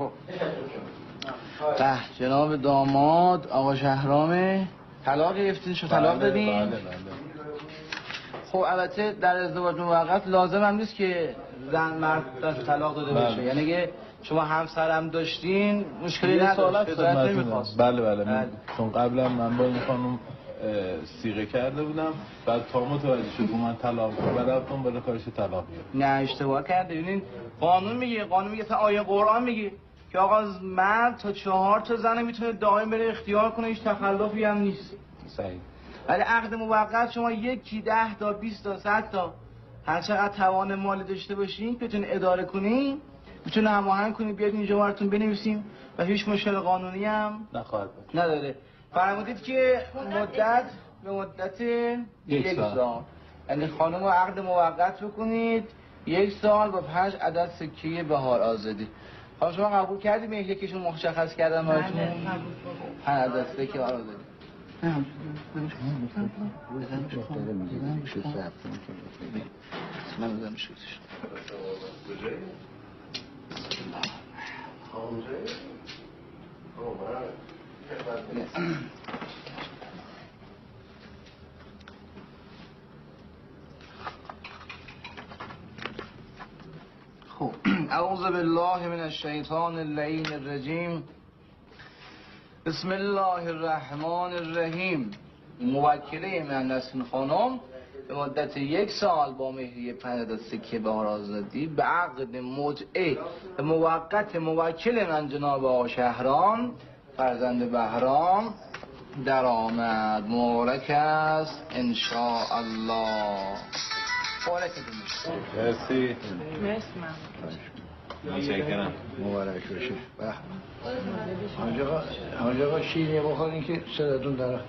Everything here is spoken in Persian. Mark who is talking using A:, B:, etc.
A: خب
B: جناب داماد آقا شهرامه طلاق گرفتین شو طلاق دادین؟
C: بله.
B: خب البته در ازدواج موقت لازم هم نیست که زن مرد طلاق داده باشه. یعنی اگه شما همسرم داشتین مشکلی نداشت شکایت نمیخواست.
C: بله. چون قبلا من با این خانم صیغه کرده بودم بعد تا متوجه شد من طلاق بدم بعد رفتم بالا کارش طلاق گرفت.
B: نه اشتباه کرده. ببینین قانون میگه تا آیه قرآن میگه که آقا مرد تا 4 تا زن میتونه دائم بره اختیار کنه، هیچ تخلفی هم نیست.
C: صحیح.
B: ولی عقد موقت شما 1 10 تا 20 تا 100 تا هر چقدر توان مالی داشته باشین بتونین اداره کنین، میتونه هماهنگ کنین بیاد اینجا براتون بنویسیم و هیچ مشکل قانونی هم
C: نخواهد
B: نداره. فرمودید که مدت به مدت 1 سال، یعنی خانم عقد موقت بکنید 1 سال با 5 عدد سکه بهار آزادی. حالا شما قبول کردید یکیشون مشخص کردن براتون 5 عدد سکه بهار آزادی؟ خب اعوذ بالله من الشیطان اللعین الرجیم. بسم الله الرحمن الرحیم. موکله من نسرین خانم به مدت 1 سال با مهریه 5 عدد سکه بهار آزادی به عقد متعه به موقت موکل من جناب آقا شهرام فرزند بهرام در آمد. مبارک است ان شاء الله. مبارکتون
C: مرسی.
A: متشکرم. مبارک باشه. حاج آقا شیرینی بخورین که صداتون داره.